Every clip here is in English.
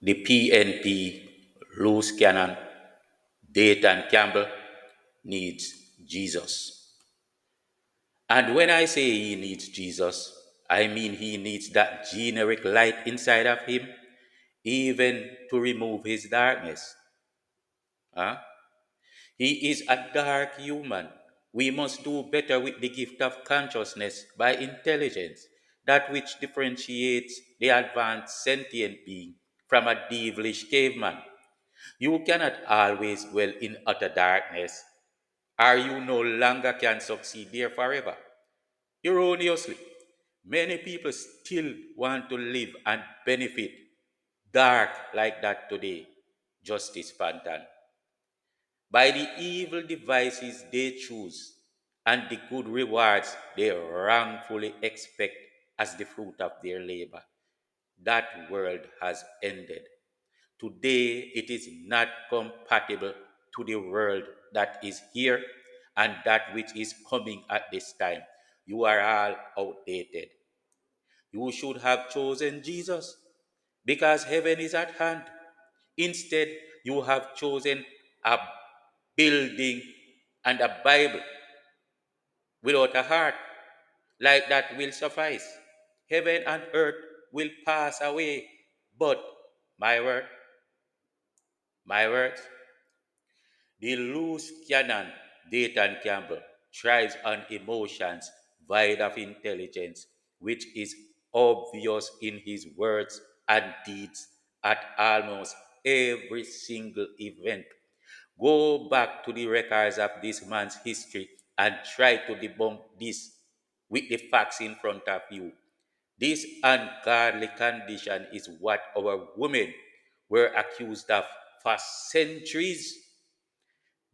the PNP, loose cannon, Dayton Campbell needs Jesus. And when I say he needs Jesus, I mean he needs that generic light inside of him, even to remove his darkness. Huh? He is a dark human. We must do better with the gift of consciousness by intelligence, that which differentiates the advanced sentient being from a devilish caveman. You cannot always dwell in utter darkness, or you no longer can succeed there forever. Erroneously, many people still want to live and benefit dark like that today. Justice Pantan. By the evil devices they choose and the good rewards they wrongfully expect as the fruit of their labor. That world has ended. Today it is not compatible to the world that is here and that which is coming at this time. You are all outdated. You should have chosen Jesus because heaven is at hand. Instead, you have chosen a building and a Bible without a heart. Like that will suffice. Heaven and earth will pass away, but my word, my words, the loose cannon, Dayton Campbell, thrives on emotions void of intelligence, which is obvious in his words and deeds at almost every single event. Go back to the records of this man's history and try to debunk this with the facts in front of you. This ungodly condition is what our women were accused of for centuries.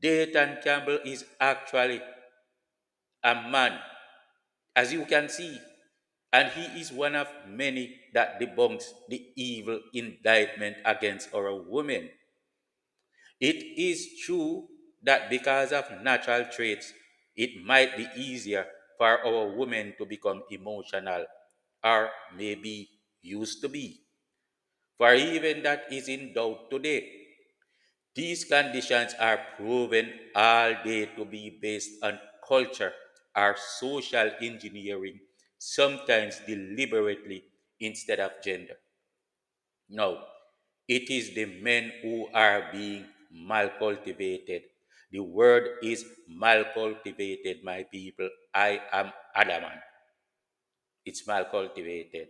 Dayton Campbell is actually a man, as you can see, and he is one of many that debunks the evil indictment against our women. It is true that because of natural traits, it might be easier for our women to become emotional, or maybe used to be. For even that is in doubt today. These conditions are proven all day to be based on culture or social engineering, sometimes deliberately instead of gender. No, it is the men who are being malcultivated. The word is malcultivated, my people. I am adamant. It's malcultivated.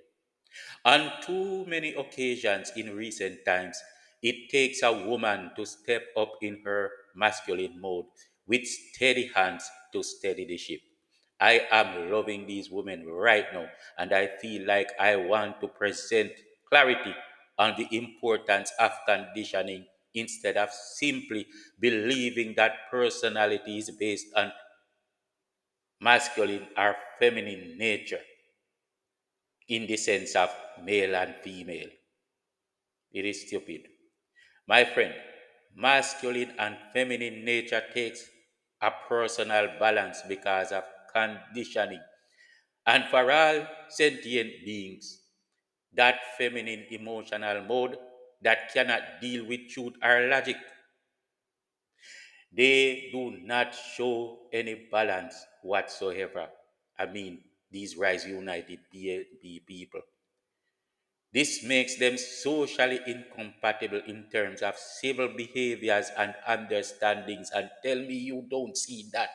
On too many occasions in recent times, it takes a woman to step up in her masculine mode with steady hands to steady the ship. I am loving these women right now, and I feel like I want to present clarity on the importance of conditioning instead of simply believing that personality is based on masculine or feminine nature in the sense of male and female. It is stupid. My friend, masculine and feminine nature takes a personal balance because of conditioning. And for all sentient beings, that feminine emotional mode that cannot deal with truth or logic, they do not show any balance whatsoever. I mean, these Rise United PNP people. This makes them socially incompatible in terms of civil behaviors and understandings. And tell me you don't see that.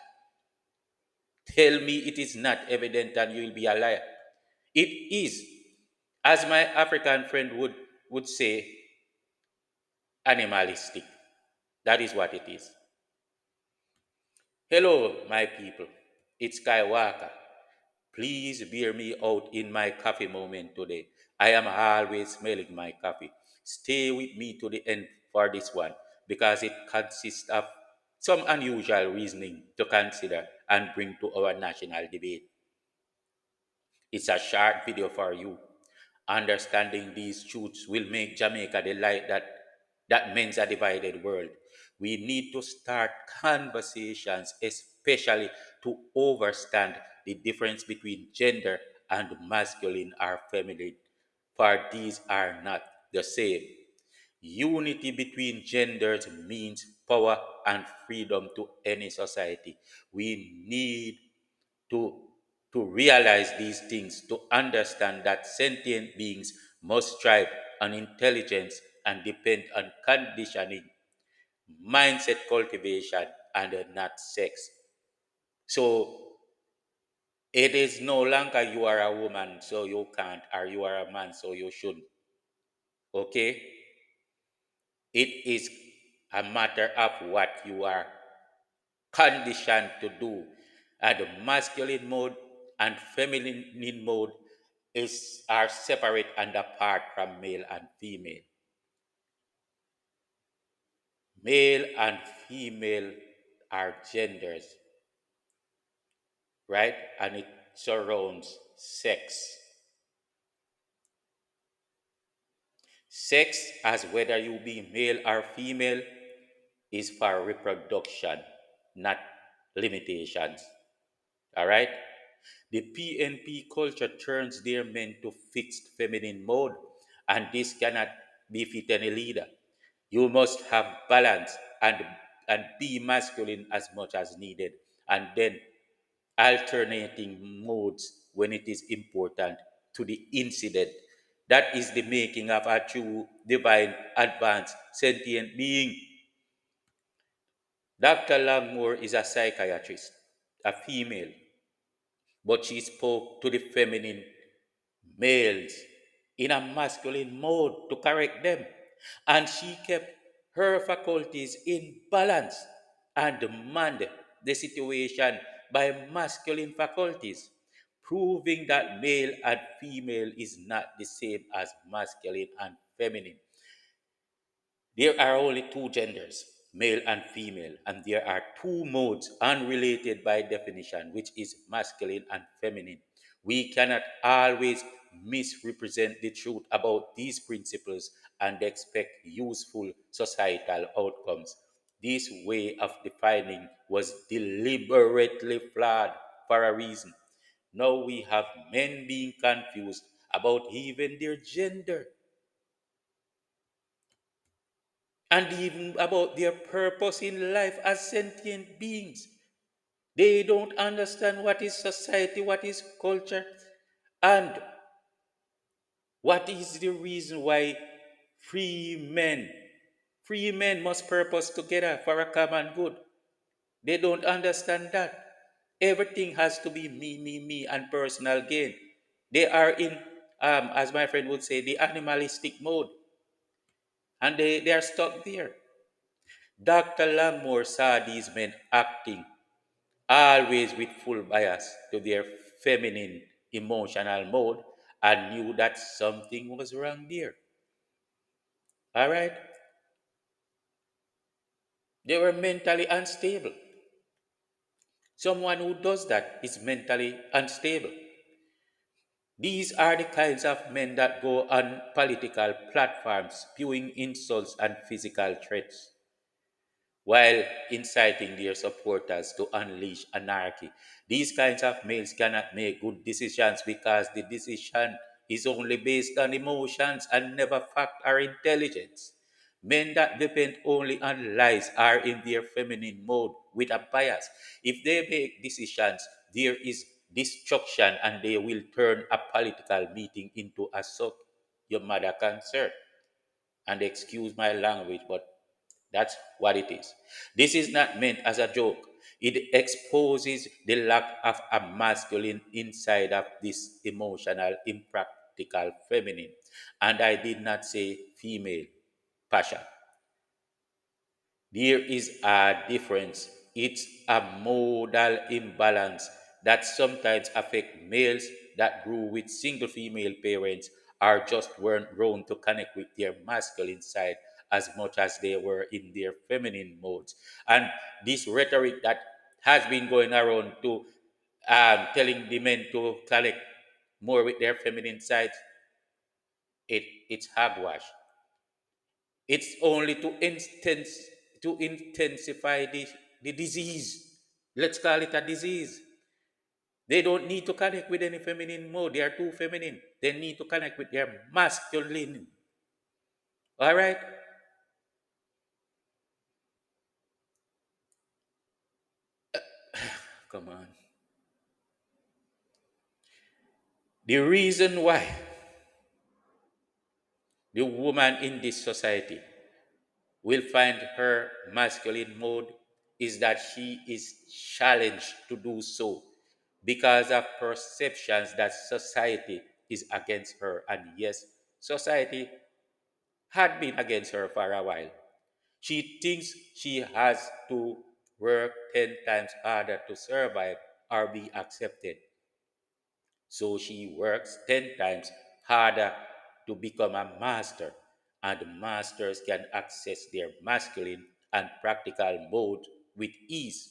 Tell me it is not evident and you will be a liar. It is, as my African friend would say, animalistic. That is what it is. Hello, my people. It's Skywalker. Please bear me out in my coffee moment today. I am always smelling my coffee. Stay with me to the end for this one because it consists of some unusual reasoning to consider and bring to our national debate. It's a short video for you. Understanding these truths will make Jamaica the light that mends a divided world. We need to start conversations, especially to understand the difference between gender and masculine or feminine, for these are not the same. Unity between genders means power and freedom to any society. We need to, to realize these things, to understand that sentient beings must strive on intelligence and depend on conditioning, mindset cultivation, and not sex. So it is no longer you are a woman, so you can't, or you are a man, so you shouldn't. Okay? It is a matter of what you are conditioned to do. And the masculine mode and feminine mode are separate and apart from male and female. Male and female are genders, right? And it surrounds sex. Sex, as whether you be male or female, is for reproduction, not limitations. All right? The PNP culture turns their men to fixed feminine mode, and this cannot befit any leader. You must have balance and be masculine as much as needed, and then alternating modes when it is important to the incident. That is the making of a true divine advanced sentient being. Dr. Langmore is a psychiatrist, a female, but she spoke to the feminine males in a masculine mode to correct them. And she kept her faculties in balance and manned the situation by masculine faculties, proving that male and female is not the same as masculine and feminine. There are only two genders, male and female, and there are two modes unrelated by definition, which is masculine and feminine. We cannot always misrepresent the truth about these principles and expect useful societal outcomes. This way of defining was deliberately flawed for a reason. Now we have men being confused about even their gender and even about their purpose in life as sentient beings. They don't understand what is society, what is culture, and what is the reason why free men, free men must purpose together for a common good. They don't understand that. Everything has to be me, and personal gain. They are in, as my friend would say, the animalistic mode, and they are stuck there. Dr. Langmore saw these men acting always with full bias to their feminine emotional mode and knew that something was wrong there. All right? They were mentally unstable. Someone who does that is mentally unstable. These are the kinds of men that go on political platforms spewing insults and physical threats, while inciting their supporters to unleash anarchy. These kinds of males cannot make good decisions because the decision is only based on emotions and never fact or intelligence. Men that depend only on lies are in their feminine mode with a bias. If they make decisions, there is destruction and they will turn a political meeting into a suck your mother concert. And excuse my language, but that's what it is. This is not meant as a joke. It exposes the lack of a masculine inside of this emotional, impractical feminine. And I did not say female passion. There is a difference. It's a modal imbalance that sometimes affect males that grew with single female parents or just weren't grown to connect with their masculine side as much as they were in their feminine modes. And this rhetoric that has been going around to telling the men to connect more with their feminine side, it's hogwash. It's only to intensify the disease. Let's call it a disease. They don't need to connect with any feminine mode. They are too feminine. They need to connect with their masculine. All right? Come on. The reason why the woman in this society will find her masculine mode is that she is challenged to do so because of perceptions that society is against her. And yes, society had been against her for a while. She thinks she has to work 10 times harder to survive or be accepted. So she works 10 times harder to become a master, and masters can access their masculine and practical mode with ease.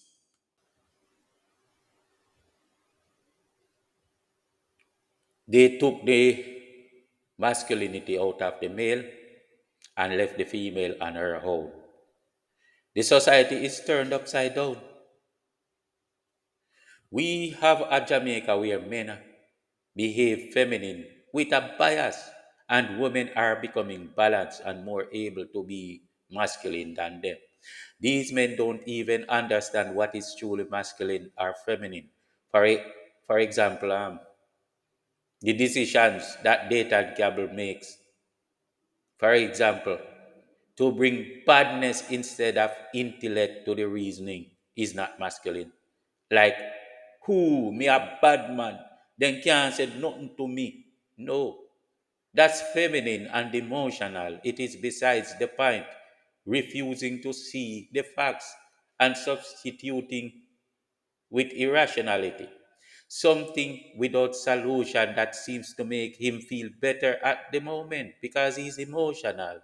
They took the masculinity out of the male and left the female on her own. The society is turned upside down. We have a Jamaica where men behave feminine with a bias, and women are becoming balanced and more able to be masculine than them. These men don't even understand what is truly masculine or feminine. For example, the decisions that Dayton Campbell makes, for example, to bring badness instead of intellect to the reasoning is not masculine. Like, who, me a bad man, then can't say nothing to me. No, that's feminine and emotional. It is besides the point, refusing to see the facts and substituting with irrationality. Something without solution that seems to make him feel better at the moment because he's emotional.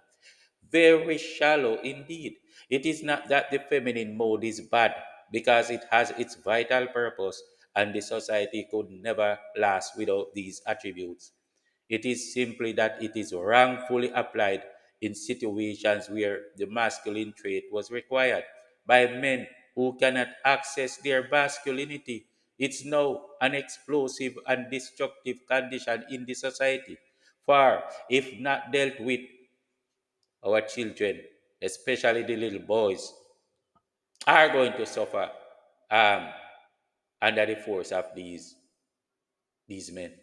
Very shallow indeed. It is not that the feminine mode is bad because it has its vital purpose and the society could never last without these attributes. It is simply that it is wrongfully applied in situations where the masculine trait was required by men who cannot access their masculinity. It's now an explosive and destructive condition in the society. For if not dealt with, our children, especially the little boys, are going to suffer um, under the force of these men.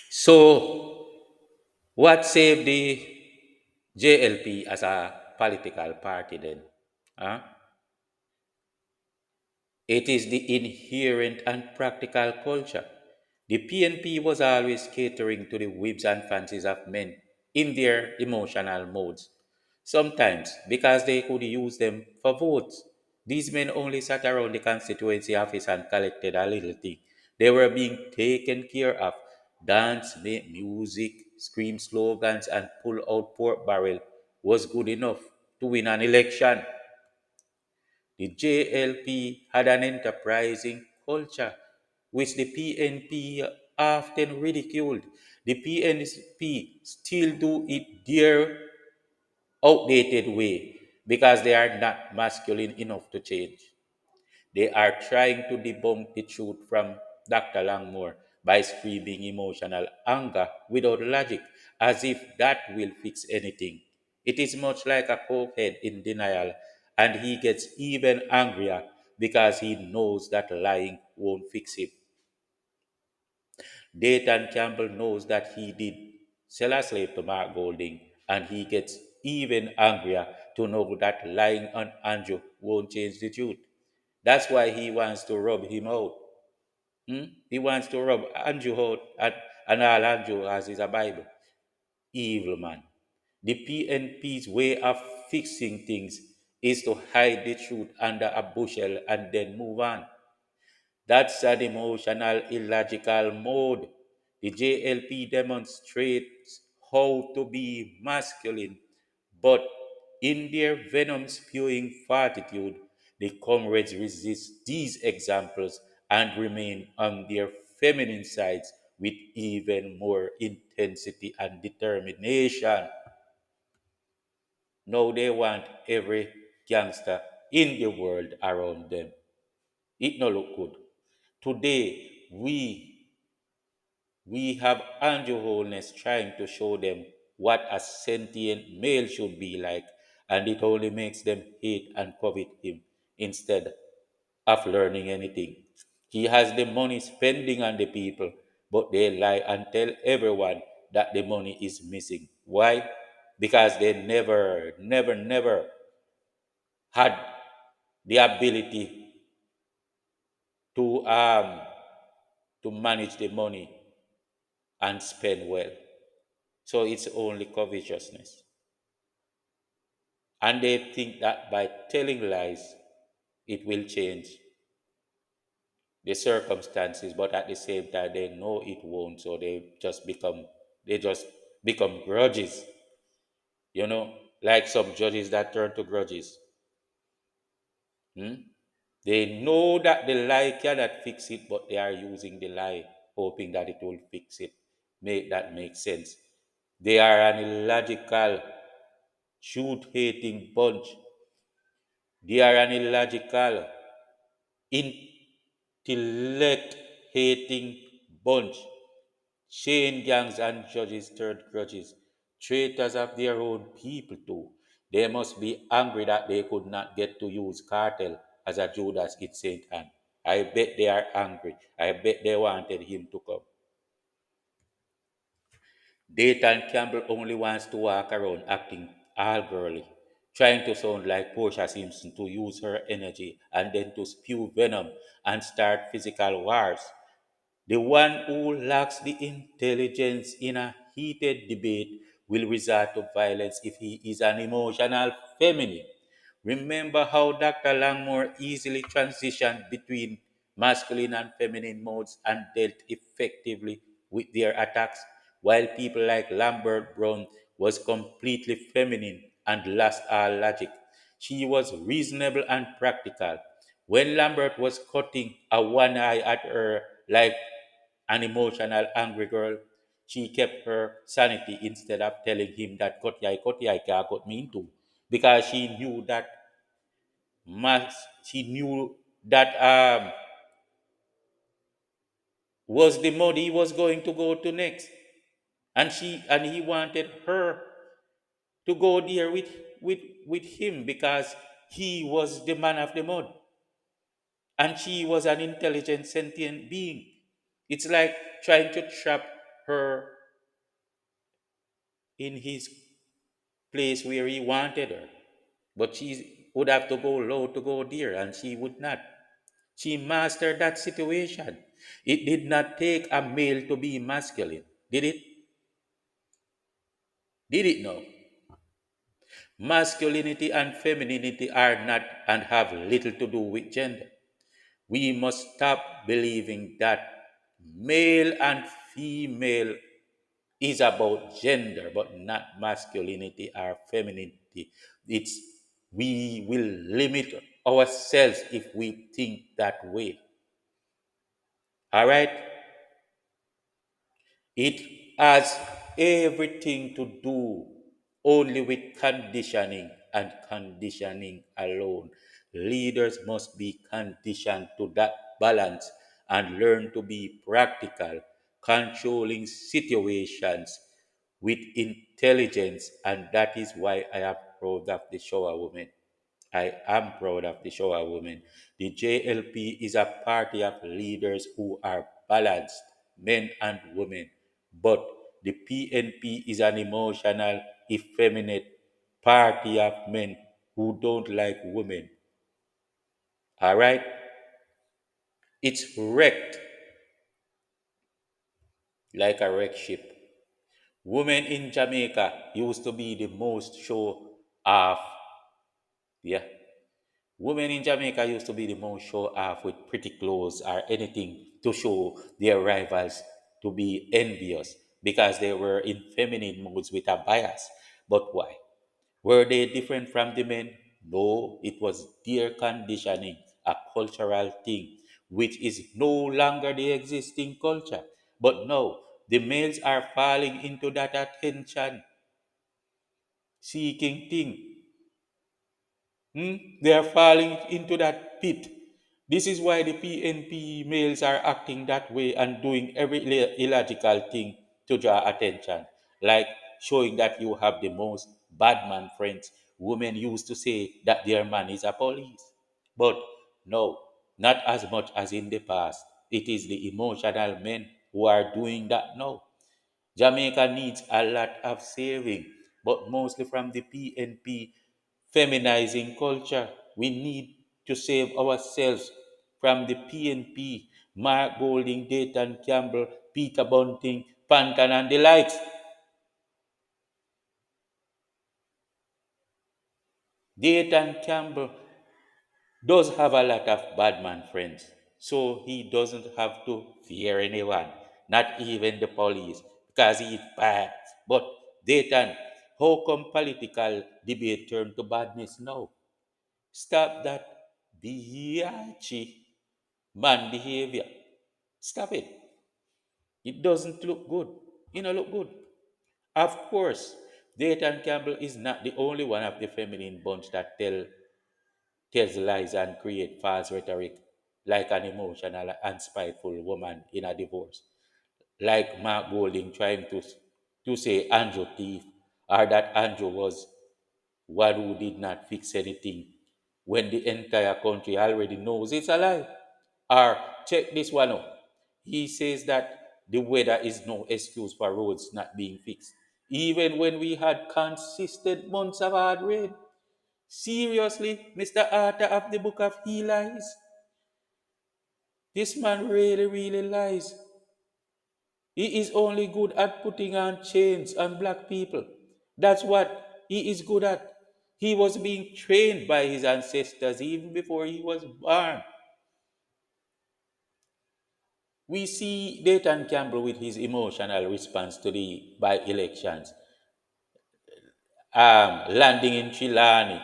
So, what saved the JLP as a political party then? Huh? It is the inherent and practical culture. The PNP was always catering to the whims and fancies of men in their emotional modes. Sometimes, because they could use them for votes, these men only sat around the constituency office and collected a little thing. They were being taken care of. Dance, make music, scream slogans, and pull out pork barrel was good enough to win an election. The JLP had an enterprising culture, which the PNP often ridiculed. The PNP still do it their outdated way because they are not masculine enough to change. They are trying to debunk the truth from Dr. Langmore by screaming emotional anger without logic, as if that will fix anything. It is much like a cokehead in denial, and he gets even angrier because he knows that lying won't fix him. Dayton Campbell knows that he did sell a slave to Mark Golding, and he gets even angrier to know that lying on Andrew won't change the truth. That's why he wants to rub him out. He wants to rub Andrew out, and all Andrew has is a Bible. Evil man. The PNP's way of fixing things is to hide the truth under a bushel and then move on. That's an emotional, illogical mode. The JLP demonstrates how to be masculine, but in their venom spewing fortitude, the comrades resist these examples and remain on their feminine sides with even more intensity and determination. Now they want every gangster in the world around them. It no look good. Today, we have Andrew Holness trying to show them what a sentient male should be like, and it only makes them hate and covet him instead of learning anything. He has the money spending on the people, but they lie and tell everyone that the money is missing. Why? Because they never had the ability to to manage the money and spend well. So it's only covetousness. And they think that by telling lies, it will change the circumstances, but at the same time, they know it won't. So they just become grudges, like some judges that turn to grudges. Hmm? They know that the lie cannot fix it, but they are using the lie, hoping that it will fix it. Make that make sense. They are an illogical, truth hating bunch. They are an illogical, intellect hating bunch. Chain gangs and judges turned grudges. Traitors of their own people too. They must be angry that they could not get to use cartel as a Judas in St. Anne. I bet they are angry. I bet they wanted him to come. Dayton Campbell only wants to walk around acting all girly, trying to sound like Portia Simpson to use her energy and then to spew venom and start physical wars. The one who lacks the intelligence in a heated debate will resort to violence if he is an emotional feminine. Remember how Dr. Langmore easily transitioned between masculine and feminine modes and dealt effectively with their attacks, while people like Lambert Brown was completely feminine and lost all logic. She was reasonable and practical. When Lambert was cutting a one eye at her like an emotional angry girl, she kept her sanity instead of telling him that kotyai ka got me into because she knew that was the mode he was going to go to next, and he wanted her to go there with him because he was the man of the mud and she was an intelligent sentient being. It's like trying to trap her in his place where he wanted her. But she would have to go low to go there, and she would not. She mastered that situation. It did not take a male to be masculine, did it? Did it no? Masculinity and femininity are not and have little to do with gender. We must stop believing that male and female is about gender, but not masculinity or femininity. It's we will limit ourselves if we think that way. All right? It has everything to do only with conditioning and conditioning alone. Leaders must be conditioned to that balance and learn to be practical, controlling situations with intelligence, and that is why I am proud of the shower woman. I am proud of the shower woman. The JLP is a party of leaders who are balanced, men and women. But the PNP is an emotional, effeminate party of men who don't like women. All right? It's wrecked like a wrecked ship. Women in Jamaica used to be the most show off. Yeah. Women in Jamaica used to be the most show off with pretty clothes or anything to show their rivals to be envious because they were in feminine moods with a bias. But why? Were they different from the men? No, it was their conditioning, a cultural thing, which is no longer the existing culture. But no, the males are falling into that attention seeking thing. They are falling into that pit. This is why the PNP males are acting that way and doing every illogical thing to draw attention, like showing that you have the most bad man friends women used to say that their man is a police. But no, not as much as in the past. It is the emotional men who are doing that now. Jamaica needs a lot of saving, but mostly from the PNP feminizing culture. We need to save ourselves from the PNP, Mark Golding, Dayton Campbell, Peter Bunting, Pantan, and the likes. Dayton Campbell does have a lot of bad man friends, so he doesn't have to fear anyone, not even the police, because he's bad. But Dayton, how come political debate turned to badness now? Stop that biatchy man behavior. Stop it. It doesn't look good. It don't look good. Of course, Dayton Campbell is not the only one of the feminine bunch that tells lies and create false rhetoric like an emotional and spiteful woman in a divorce. Like Mark Golding trying to say Andrew thief or that Andrew was one who did not fix anything when the entire country already knows it's a lie. Or check this one out. He says that the weather is no excuse for roads not being fixed, even when we had consistent months of hard rain. Seriously, Mr. Author of the book of He Lies? This man really, really lies. He is only good at putting on chains on black people. That's what he is good at. He was being trained by his ancestors even before he was born. We see Dayton Campbell with his emotional response to the by elections, landing in Chilani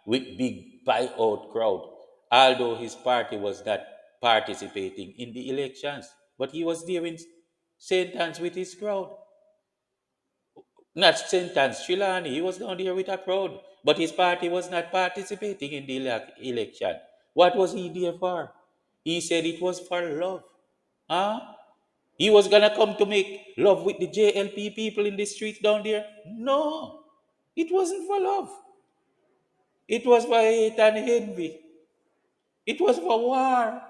with big buyout crowd, although his party was not participating in the elections, but he was there in St. Anne's with his crowd. Not sentence Shilani. He was down there with a crowd, but his party was not participating in the election. What was he there for? He said it was for love. Huh? He was gonna come to make love with the JLP people in the streets down there? No, it wasn't for love. It was for hate and envy. It was for war.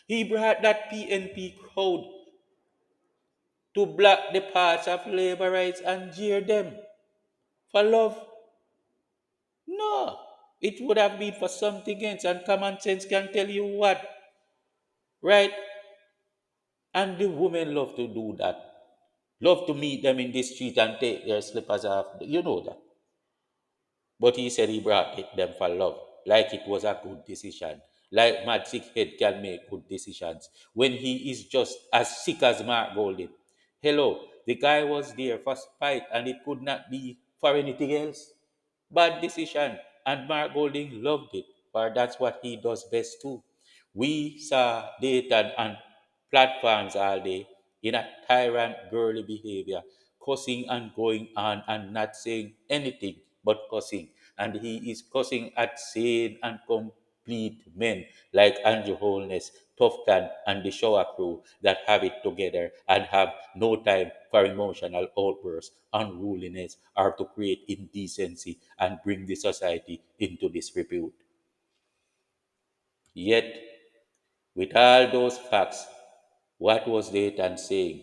He brought that PNP crowd to block the paths of Laborites and jeer them for love. No, it would have been for something else, and common sense can tell you what, right? And the women love to do that. Love to meet them in the street and take their slippers off. You know that. But he said he brought them for love, like it was a good decision. Like Mad Sick Head can make good decisions when he is just as sick as Mark Golden. Hello, the guy was there for spite and it could not be for anything else. Bad decision, and Mark Golding loved it, for that's what he does best too. We saw Dayton and platforms all day in a tyrant girly behavior, cussing and going on and not saying anything but cussing. And he is cussing at sane and complete men like Andrew Holness, Tufton, and the shower crew that have it together and have no time for emotional outbursts, unruliness, or to create indecency and bring the society into disrepute. Yet, with all those facts, what was Dayton saying?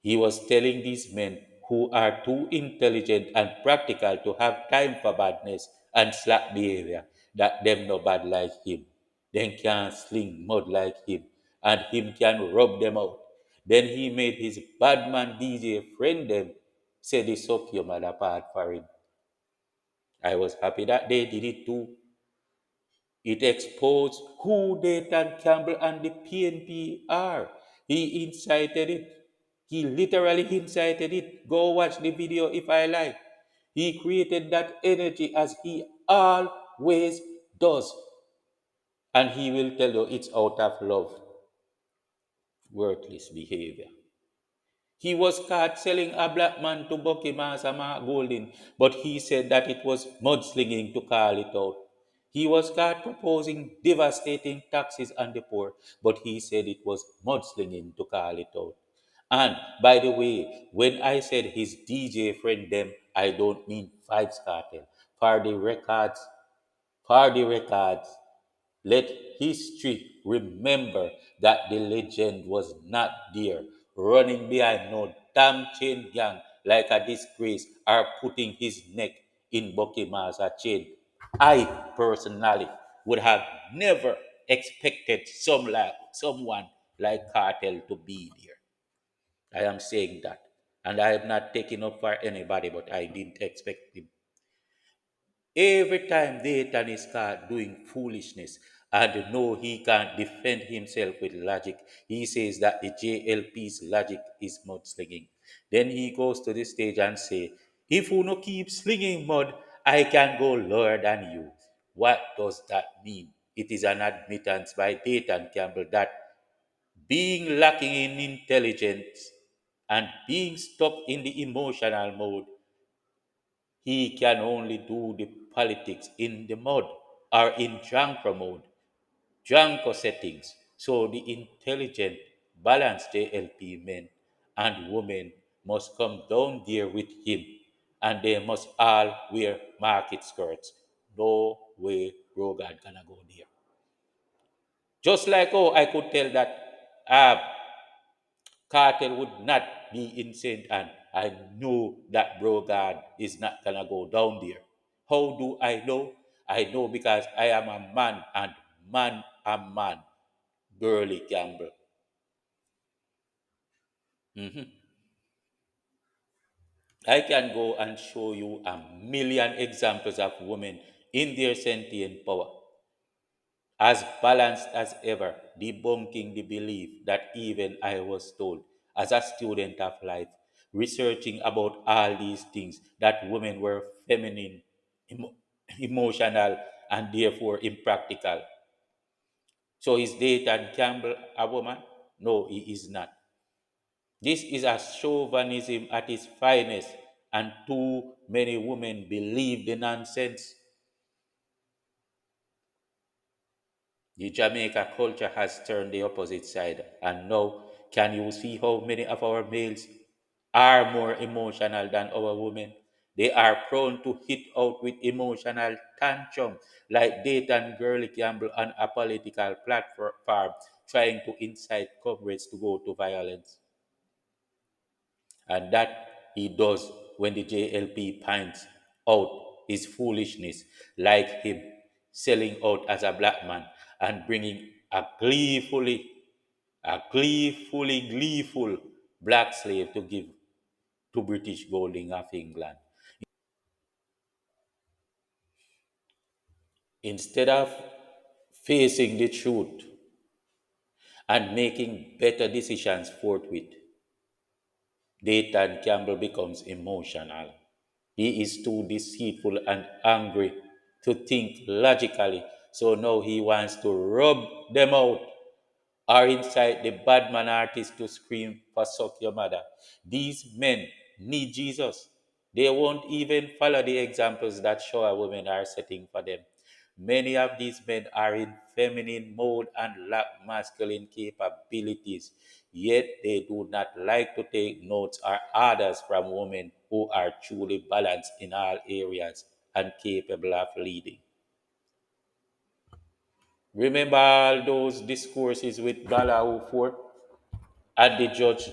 He was telling these men who are too intelligent and practical to have time for badness and slack behavior that them no bad like him. Them can sling mud like him, and him can rub them out. Then he made his bad man DJ friend them say the suck your mother part for him. I was happy that they did it too. It exposed who Dayton Campbell and the PNP are. He incited it. He literally incited it. Go watch the video if I like. He created that energy as he always does. And he will tell you it's out of love. Worthless behavior. He was caught selling a black man to Bucky Masama Golding, but he said that it was mudslinging to call it out. He was caught proposing devastating taxes on the poor, but he said it was mudslinging to call it out. And by the way, when I said his DJ friend them, I don't mean Vibes Cartel. For the records, for the records, let history remember that the legend was not there, running behind no damn chain gang like a disgrace or putting his neck in Bucky a chain. I personally would have never expected someone like Cartel to be there. I am saying that. And I am not taking up for anybody, but I didn't expect him. Every time Dayton is caught doing foolishness and know he can't defend himself with logic, he says that the JLP's logic is mudslinging. Then he goes to the stage and say, if you no keep slinging mud, I can go lower than you. What does that mean? It is an admittance by Dayton Campbell that being lacking in intelligence and being stuck in the emotional mode, he can only do the politics in the mode or in Janko mode, Janko settings. So the intelligent, balanced JLP men and women must come down there with him and they must all wear market skirts. No way Rogad gonna go there. Just like I could tell that uh, Cartel would not be insane, and I know that bro God is not gonna go down there. How do I know? I know because I am a man, and man a man, Burley Campbell. Mhm. I can go and show you a million examples of women in their sentient power, as balanced as ever, debunking the belief that even I was told as a student of life, researching about all these things, that women were feminine, emo- emotional, and therefore impractical. So is Dayton Campbell a woman? No, he is not. This is a chauvinism at its finest, and too many women believe the nonsense. The Jamaica culture has turned the opposite side, and now can you see how many of our males are more emotional than our women? They are prone to hit out with emotional tantrum, like Dayton Girly Campbell on a political platform trying to incite comrades to go to violence. And that he does when the JLP finds out his foolishness, like him selling out as a black man and bringing a gleeful black slave to give to British Golding of England. Instead of facing the truth and making better decisions forthwith, Dayton Campbell becomes emotional. He is too deceitful and angry to think logically, so now he wants to rub them out or incite the badman artist to scream for suck your mother. These men need Jesus. They won't even follow the examples that shower women are setting for them. Many of these men are in feminine mode and lack masculine capabilities, yet they do not like to take notes or orders from women who are truly balanced in all areas and capable of leading. Remember all those discourses with Bala Fort and the judge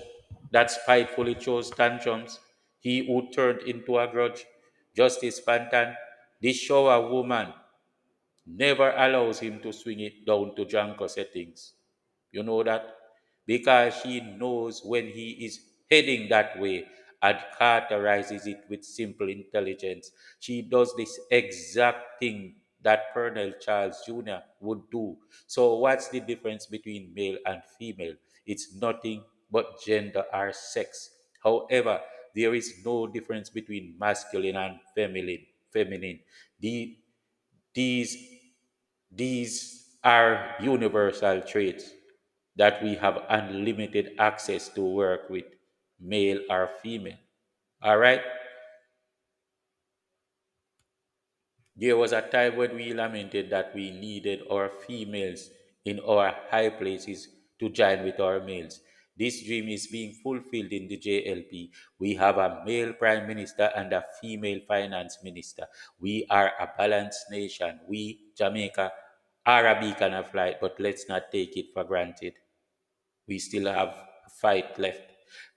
that spitefully chose tantrums, he who turned into a grudge, Justice Pantan, this shower woman never allows him to swing it down to Janko settings. You know that? Because she knows when he is heading that way and characterizes it with simple intelligence. She does this exact thing that Colonel Charles Jr. would do. So, what's the difference between male and female? It's nothing but gender or sex. However, there is no difference between masculine and feminine. Feminine. The, these these are universal traits that we have unlimited access to work with, male or female. All right? There was a time when we lamented that we needed our females in our high places to join with our males. This dream is being fulfilled in the JLP. We have a male prime minister and a female finance minister. We are a balanced nation. We, Jamaica, are a beacon of light, but let's not take it for granted. We still have a fight left.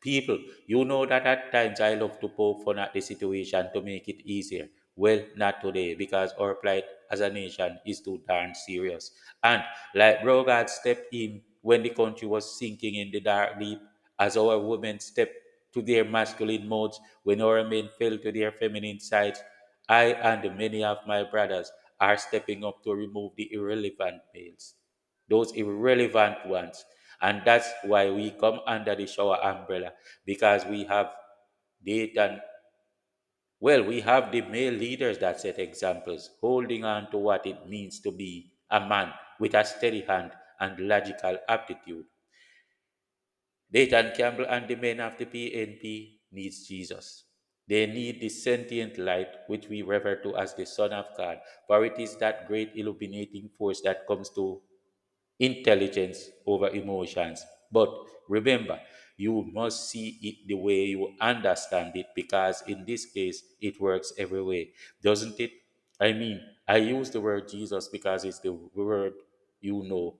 People, you know that at times I love to poke fun at the situation to make it easier. Well, not today, because our plight as a nation is too darn serious. And like Brogard stepped in when the country was sinking in the dark deep, as our women stepped to their masculine modes, when our men fell to their feminine sides, I and many of my brothers are stepping up to remove the irrelevant males, those irrelevant ones. And that's why we come under the shower umbrella, because we have Dayton. Well, we have the male leaders that set examples, holding on to what it means to be a man with a steady hand and logical aptitude. Dayton Campbell and the men of the PNP needs Jesus. They need the sentient light, which we refer to as the Son of God, for it is that great illuminating force that comes to intelligence over emotions. But remember, you must see it the way you understand it, because in this case, it works every way, doesn't it? I mean, I use the word Jesus because it's the word you know,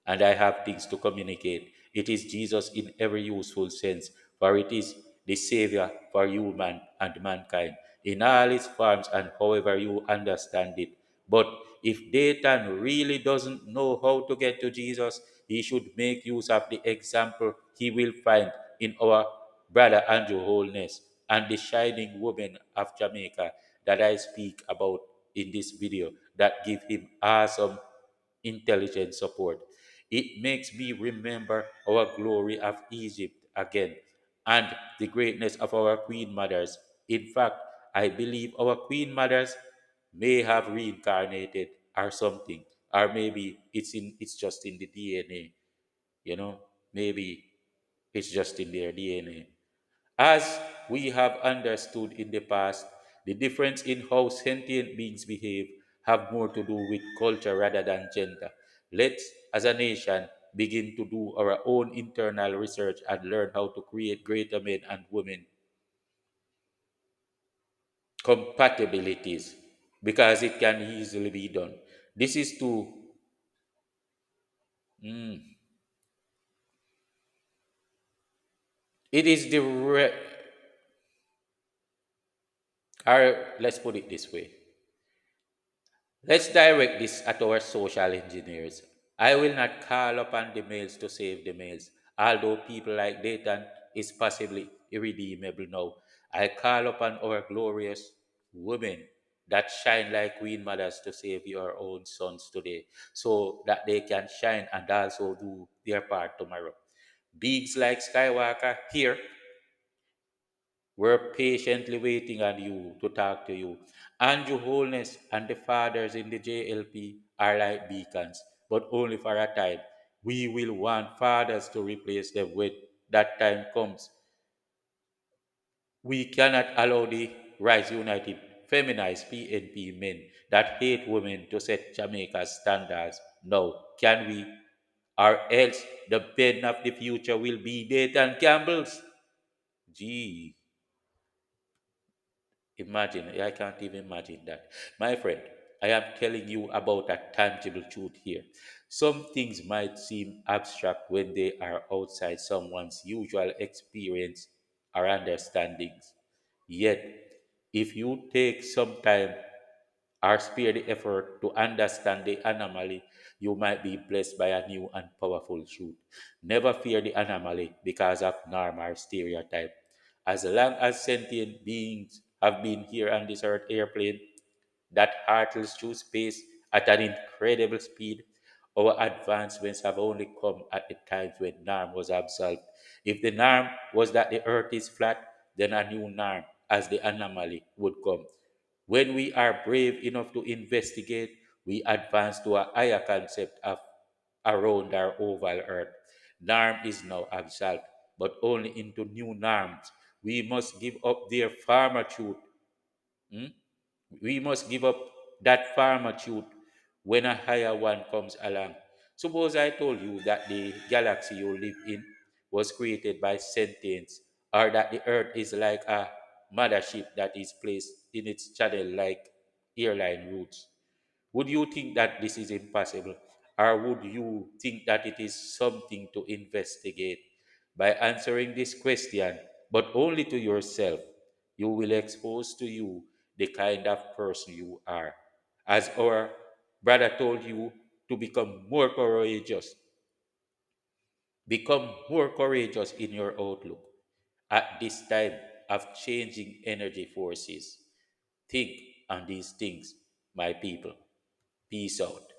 and I have things to communicate. It is Jesus in every useful sense, for it is the Savior for human and mankind in all its forms and however you understand it. But if Dayton really doesn't know how to get to Jesus, he should make use of the example he will find in our brother Andrew Holness and the shining woman of Jamaica that I speak about in this video that give him awesome intelligent support. It makes me remember our glory of Egypt again and the greatness of our queen mothers. In fact, I believe our queen mothers may have reincarnated or something, or maybe it's just in the DNA, you know, maybe it's just in their DNA. As we have understood in the past, the difference in how sentient beings behave have more to do with culture rather than gender. Let's, as a nation, begin to do our own internal research and learn how to create greater men and women compatibilities, because it can easily be done. This is to, mm, it is the, or let's put it this way. Let's direct this at our social engineers. I will not call upon the males to save the males, although people like Dayton is possibly irredeemable now. I call upon our glorious women that shine like queen mothers to save your own sons today, so that they can shine and also do their part tomorrow. Bigs like Skywalker here, we're patiently waiting on you to talk to you. Andrew Holness and the fathers in the JLP are like beacons, but only for a time. We will want fathers to replace them when that time comes. We cannot allow the Rise United feminized PNP men that hate women to set Jamaica's standards. No, can we? Or else the pen of the future will be Dayton Campbell's. Gee. Imagine, I can't even imagine that. My friend, I am telling you about a tangible truth here. Some things might seem abstract when they are outside someone's usual experience or understandings. Yet, if you take some time or spare the effort to understand the anomaly, you might be blessed by a new and powerful truth. Never fear the anomaly because of norm or stereotype. As long as sentient beings have been here on this earth airplane that hurtles through space at an incredible speed, our advancements have only come at the times when norm was absolved. If the norm was that the earth is flat, then a new norm as the anomaly would come. When we are brave enough to investigate, we advance to a higher concept of around our oval earth. Norm is now absolved, but only into new norms. We must give up their farmer truth. Hmm? We must give up that farmer truth when a higher one comes along. Suppose I told you that the galaxy you live in was created by sentience, or that the earth is like a mothership that is placed in its channel like airline routes? Would you think that this is impossible? Or would you think that it is something to investigate? By answering this question, but only to yourself, you will expose to you the kind of person you are. As our brother told you to become more courageous in your outlook at this time of changing energy forces. Think on these things, my people. Peace out.